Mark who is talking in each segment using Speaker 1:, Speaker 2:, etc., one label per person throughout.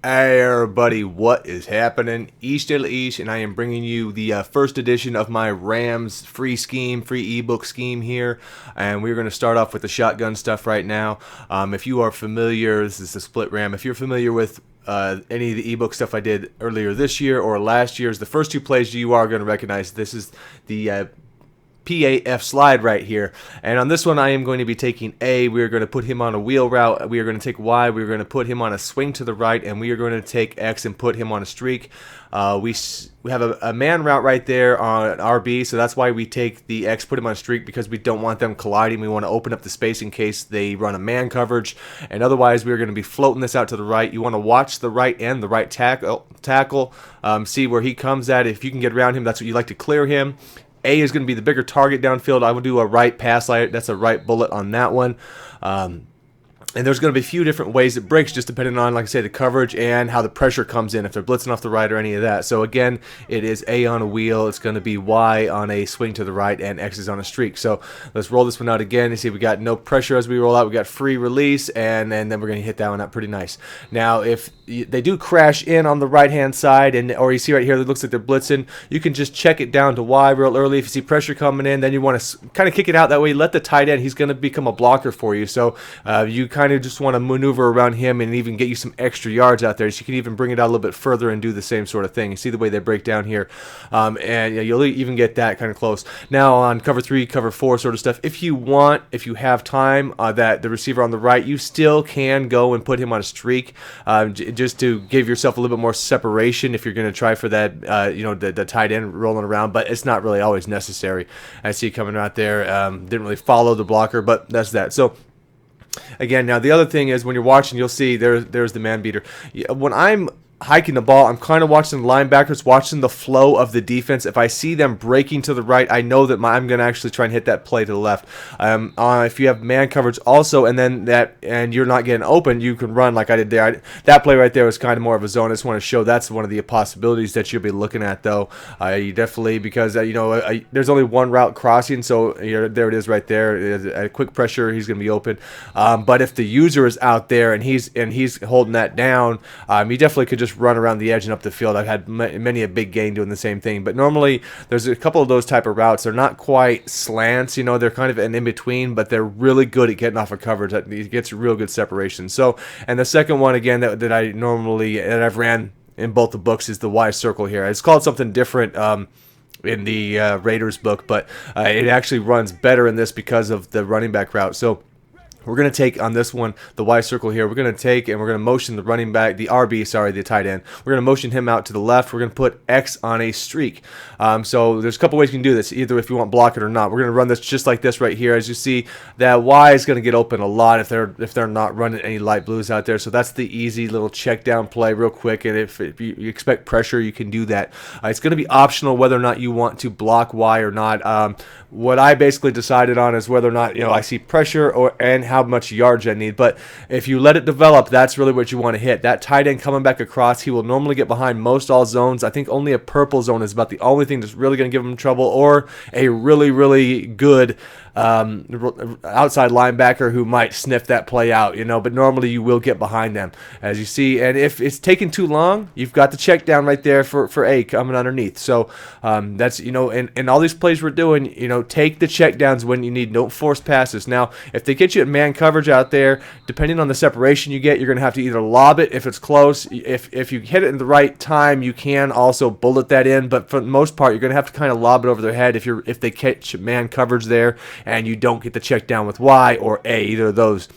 Speaker 1: Hey everybody, what is happening? Dela, and I am bringing you the first edition of my Rams free ebook scheme here, and we're going to start off with the shotgun stuff right now. If you are familiar, this is the split Ram. If you're familiar with any of the ebook stuff I did earlier this year or last year's, the first two plays you are going to recognize. This is the PAF slide right here. And on this one, I am going to be taking A. We are going to put him on a wheel route. We are going to take Y. We are going to put him on a swing to the right. And we are going to take X and put him on a streak. We have a man route right there on RB, so that's why we take the X, put him on a streak, because we don't want them colliding. We want to open up the space in case they run a man coverage. And otherwise, we're going to be floating this out to the right. You want to watch the right end, the right tackle, see where he comes at. If you can get around him, that's what you like to clear him. A is going to be the bigger target downfield. I will do a right pass light. That's a right bullet on that one. And there's going to be a few different ways it breaks, just depending on, like I say, the coverage and how the pressure comes in, if they're blitzing off the right or any of that. So again, it is A on a wheel. It's going to be Y on a swing to the right, and X is on a streak. So let's roll this one out again. You see we got no pressure as we roll out. We got free release, and then we're going to hit that one out pretty nice. Now, if they do crash in on the right-hand side, or you see right here that looks like they're blitzing, you can just check it down to Y real early. If you see pressure coming in, then you want to kind of kick it out. That way, let the tight end. He's going to become a blocker for you. So you kind of just want to maneuver around him and even get you some extra yards out there. So you can even bring it out a little bit further and do the same sort of thing. You see the way they break down here, and you'll even get that kind of close. Now on cover 3, cover 4 sort of stuff, if you have time, that the receiver on the right, you still can go and put him on a streak, just to give yourself a little bit more separation if you're going to try for that, the tight end rolling around. But it's not really always necessary. I see it coming out there. Didn't really follow the blocker, but that's that. So again, now the other thing is, when you're watching, you'll see there's the man beater. When I'm hiking the ball, I'm kind of watching the linebackers, watching the flow of the defense. If I see them breaking to the right, I know that I'm going to actually try and hit that play to the left. If you have man coverage also, and you're not getting open, you can run like I did there. That play right there was kind of more of a zone. I just want to show that's one of the possibilities that you'll be looking at, though. You definitely, because there's only one route crossing, so there it is right there. At quick pressure, he's going to be open. But if the user is out there and he's holding that down, you definitely could just run around the edge and up the field. I've had many a big gain doing the same thing. But normally there's a couple of those type of routes. They're not quite slants, they're kind of an in-between, but they're really good at getting off of coverage. It gets real good separation. So, and the second one, again, that I've ran in both the books is the Y circle here. It's called something different in the Raiders book, but it actually runs better in this because of the running back route. So we're going to take on this one, the Y circle here. We're going to take and we're going to motion the running back, the tight end. We're going to motion him out to the left. We're going to put X on a streak. So there's a couple ways you can do this, either if you want to block it or not. We're going to run this just like this right here. As you see, that Y is going to get open a lot if they're not running any light blues out there. So that's the easy little check down play real quick. And if you expect pressure, you can do that. It's going to be optional whether or not you want to block Y or not. What I basically decided on is whether or not I see pressure and how much yards I need. But if you let it develop, that's really what you want to hit. That tight end coming back across, he will normally get behind most all zones. I think only a purple zone is about the only thing that's really going to give him trouble, or a really, really good outside linebacker who might sniff that play out, but normally you will get behind them, as you see. And if it's taking too long, you've got the check down right there for A coming underneath. So that's, and all these plays we're doing, take the check downs when you need. Don't force passes. Now, if they get you at man coverage out there, depending on the separation you get, you're going to have to either lob it if it's close. If you hit it in the right time, you can also bullet that in, but for the most part, you're going to have to kind of lob it over their head if they catch man coverage there and you don't get the check down with Y or A, either of those.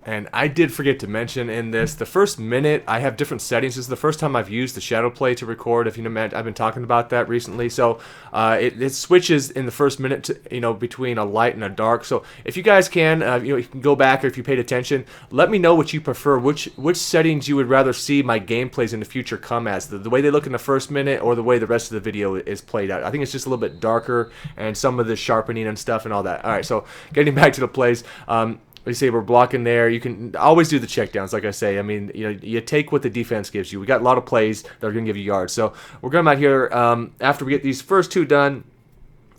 Speaker 1: And I did forget to mention in this, the first minute, I have different settings. This is the first time I've used the shadow play to record. If you know, I've been talking about that recently. So it switches in the first minute to, between a light and a dark. So if you guys can, you can go back, or if you paid attention, let me know what you prefer, which settings you would rather see my gameplays in the future come as. The way they look in the first minute, or the way the rest of the video is played out. I think it's just a little bit darker, and some of the sharpening and stuff and all that. All right, so getting back to the plays. You say we're blocking there. You can always do the checkdowns, like I say. I mean, you take what the defense gives you. We got a lot of plays that are going to give you yards. So we're going out here after we get these first two done.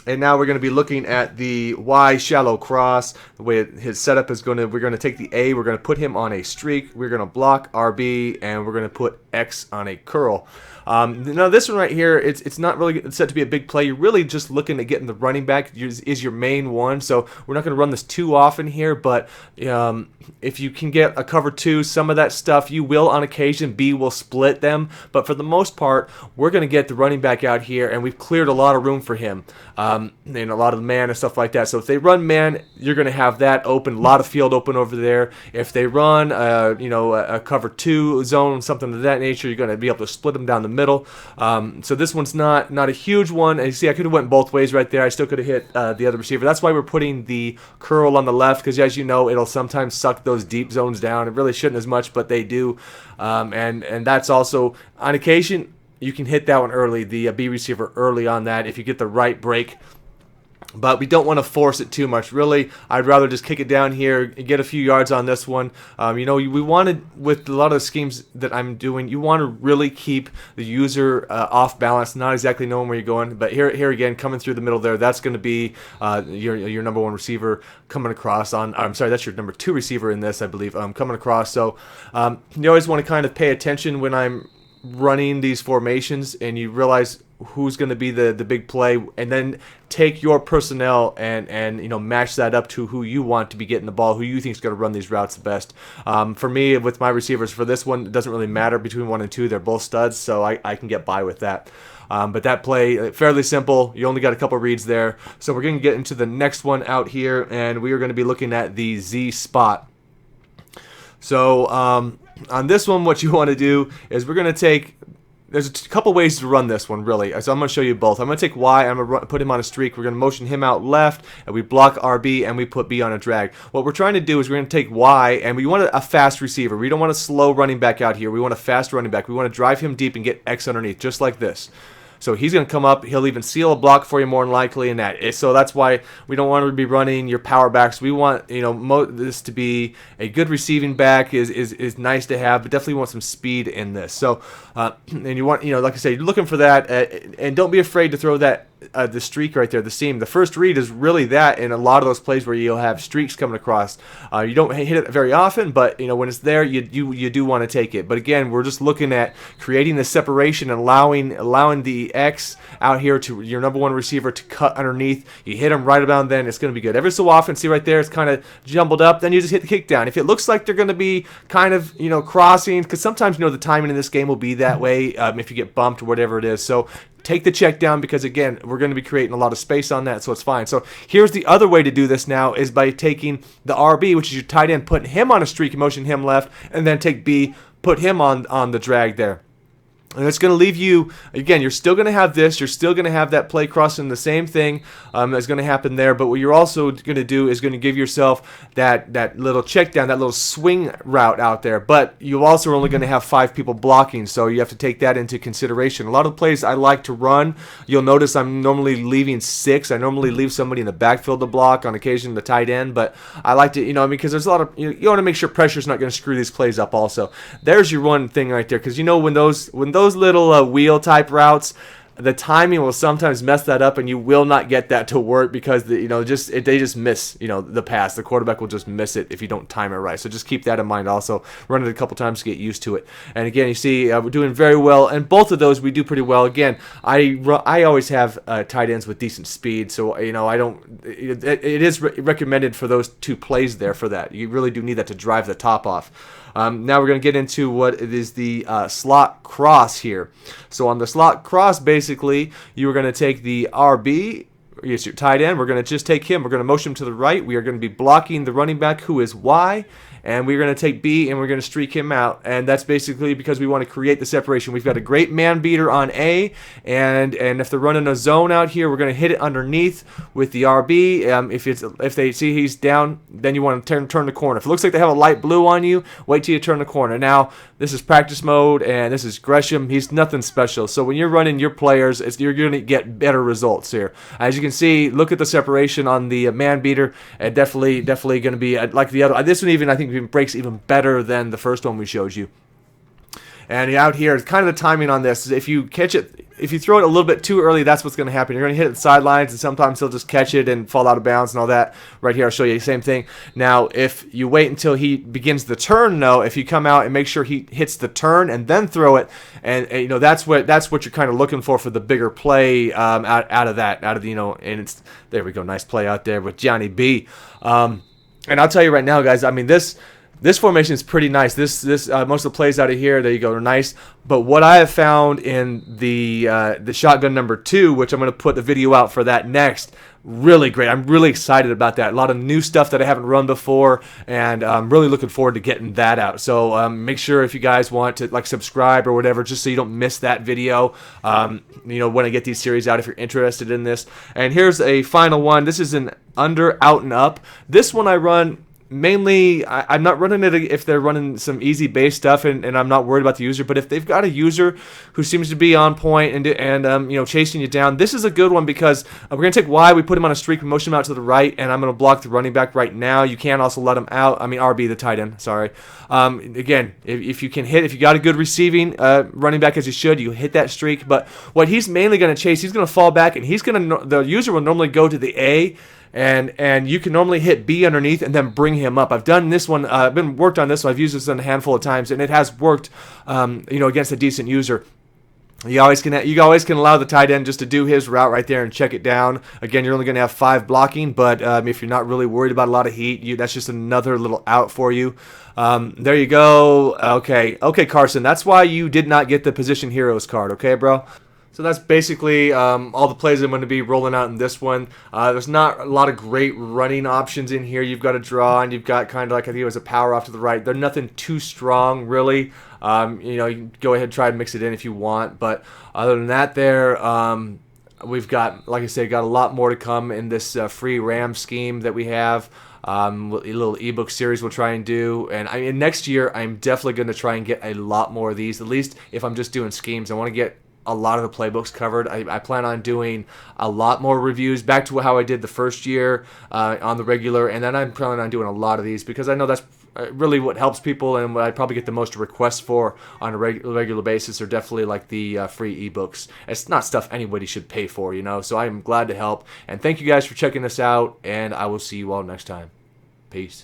Speaker 1: And now we're going to be looking at the Y shallow cross. The way his setup is we're going to take the A, we're going to put him on a streak, we're going to block RB, and we're going to put X on a curl. Now this one right here, it's not really set to be a big play. You're really just looking at getting the running back is your main one. So we're not going to run this too often here, but if you can get a cover 2, some of that stuff you will on occasion. B will split them, but for the most part, we're going to get the running back out here, and we've cleared a lot of room for him, and a lot of man and stuff like that. So if they run man, you're going to have that open, a lot of field open over there. If they run, a cover 2 zone, something of that nature, you're going to be able to split them down the middle. So this one's not a huge one. And you see, I could have went both ways right there. I still could have hit the other receiver. That's why we're putting the curl on the left, because as you know, it'll sometimes suck those deep zones down. It really shouldn't as much, but they do. And that's also, on occasion, you can hit that one early, the B receiver early on that, if you get the right break. But we don't want to force it too much. Really, I'd rather just kick it down here, get a few yards on this one. We wanted, with a lot of the schemes that I'm doing, you want to really keep the user off balance, not exactly knowing where you're going. But here again, coming through the middle there, that's going to be your number 1 receiver coming across on. I'm sorry, that's your number 2 receiver in this, I believe, coming across. So you always want to kind of pay attention when I'm running these formations, and you realize who's going to be the big play, and then take your personnel and match that up to who you want to be getting the ball, who you think is going to run these routes the best. For me, with my receivers for this one, it doesn't really matter between 1 and 2. They're both studs, so I can get by with that. But that play, fairly simple. You only got a couple reads there. So we're going to get into the next one out here, and we are going to be looking at the Z spot. So on this one, what you want to do is we're going to take, there's a couple ways to run this one, really. So I'm going to show you both. I'm going to take Y, I'm going to put him on a streak. We're going to motion him out left, and we block RB, and we put B on a drag. What we're trying to do is we're going to take Y, and we want a fast receiver. We don't want a slow running back out here. We want a fast running back. We want to drive him deep and get X underneath, just like this. So he's going to come up. He'll even seal a block for you more than likely in that. So that's why we don't want to be running your power backs. We want this to be a good receiving back is nice to have, but definitely want some speed in this. So and you want like I say, you're looking for that, and don't be afraid to throw that. The streak right there, the seam. The first read is really that in a lot of those plays where you'll have streaks coming across. You don't hit it very often, but when it's there, you do want to take it. But again, we're just looking at creating the separation and allowing the X out here to your number 1 receiver to cut underneath. You hit him right about then, it's going to be good. Every so often, see right there, it's kind of jumbled up. Then you just hit the kick down. If it looks like they're going to be kind of crossing, because sometimes the timing in this game will be that way if you get bumped or whatever it is. So take the check down, because again, we're going to be creating a lot of space on that, so it's fine. So here's the other way to do this now, is by taking the RB, which is your tight end, putting him on a streak, motion him left, and then take B, put him on the drag there. And it's going to leave you, again, you're still going to have this. You're still going to have that play crossing, the same thing that's going to happen there. But what you're also going to do is going to give yourself that little check down, that little swing route out there. But you also are only going to have 5 people blocking, so you have to take that into consideration. A lot of the plays I like to run, you'll notice I'm normally leaving 6. I normally leave somebody in the backfield to block, on occasion the tight end. But I like to, because there's a lot of, you want to make sure pressure's not going to screw these plays up also. There's your one thing right there, because when those little wheel type routes, the timing will sometimes mess that up, and you will not get that to work because they just miss the pass. The quarterback will just miss it if you don't time it right. So just keep that in mind. Also, run it a couple times to get used to it. And again, you see we're doing very well, and both of those we do pretty well. Again, I always have tight ends with decent speed, so I don't. It is recommended for those 2 plays there for that. You really do need that to drive the top off. Now we're going to get into what is the slot cross here. So on the slot cross, basically, you are going to take the RB, yes, your tight end. We're going to just take him. We're going to motion him to the right. We are going to be blocking the running back, who is Y. And we're going to take B, and we're going to streak him out. And that's basically because we want to create the separation. We've got a great man beater on A, and if they're running a zone out here, we're going to hit it underneath with the RB. If they see he's down, then you want to turn the corner. If it looks like they have a light blue on you, wait till you turn the corner. Now, this is practice mode, and this is Gresham. He's nothing special. So when you're running your players, you're going to get better results here. As you can see, look at the separation on the man beater. Definitely going to be like the other. This one even, I think, breaks even better than the first one we showed you. And out here, kind of the timing on this is if you catch it, if you throw it a little bit too early, that's what's going to happen. You're going to hit the sidelines, and sometimes he'll just catch it and fall out of bounds and all that. Right here, I'll show you the same thing. Now, if you wait until he begins the turn, though, if you come out and make sure he hits the turn and then throw it, and you know that's what you're kind of looking for the bigger play out of that, and it's there we go, nice play out there with Johnny B. And I'll tell you right now, guys, I mean this formation is pretty nice. This most of the plays out of here, there you go, are nice. But what I have found in the shotgun number 2, which I'm going to put the video out for that next, really great. I'm really excited about that. A lot of new stuff that I haven't run before, and I'm really looking forward to getting that out. So make sure if you guys want to like subscribe or whatever, just so you don't miss that video. When I get these series out, if you're interested in this. And here's a final one. This is an under, out, and up. This one I run. Mainly, I'm not running it if they're running some easy base stuff, and I'm not worried about the user. But if they've got a user who seems to be on point and chasing you down, this is a good one because we're gonna take Y, we put him on a streak, motion him out to the right, and I'm gonna block the running back right now. You can also let him out. I mean RB, the tight end. Sorry. Again, if you can hit, if you got a good receiving running back as you should, you hit that streak. But what he's mainly gonna chase, he's gonna fall back, and the user will normally go to the A. And you can normally hit B underneath and then bring him up. I've done this one. I've been worked on this one. I've used this a handful of times, and it has worked. Against a decent user. You always can allow the tight end just to do his route right there and check it down. Again, you're only going to have 5 blocking, but if you're not really worried about a lot of heat, that's just another little out for you. There you go. Okay, Carson. That's why you did not get the Position Heroes card. Okay, bro. So that's basically all the plays I'm going to be rolling out in this one. There's not a lot of great running options in here. You've got a draw, and you've got kind of like, I think it was a power off to the right. They're nothing too strong, really. You can go ahead and try and mix it in if you want. But other than that we've got, like I said, got a lot more to come in this free RAM scheme that we have. A little ebook series we'll try and do, and next year I'm definitely going to try and get a lot more of these. At least if I'm just doing schemes, I want to get a lot of the playbooks covered. I plan on doing a lot more reviews, back to how I did the first year on the regular, and then I'm planning on doing a lot of these because I know that's really what helps people, and what I probably get the most requests for on a regular basis are definitely like the free ebooks. It's not stuff anybody should pay for, so I'm glad to help. And thank you guys for checking this out, and I will see you all next time. Peace.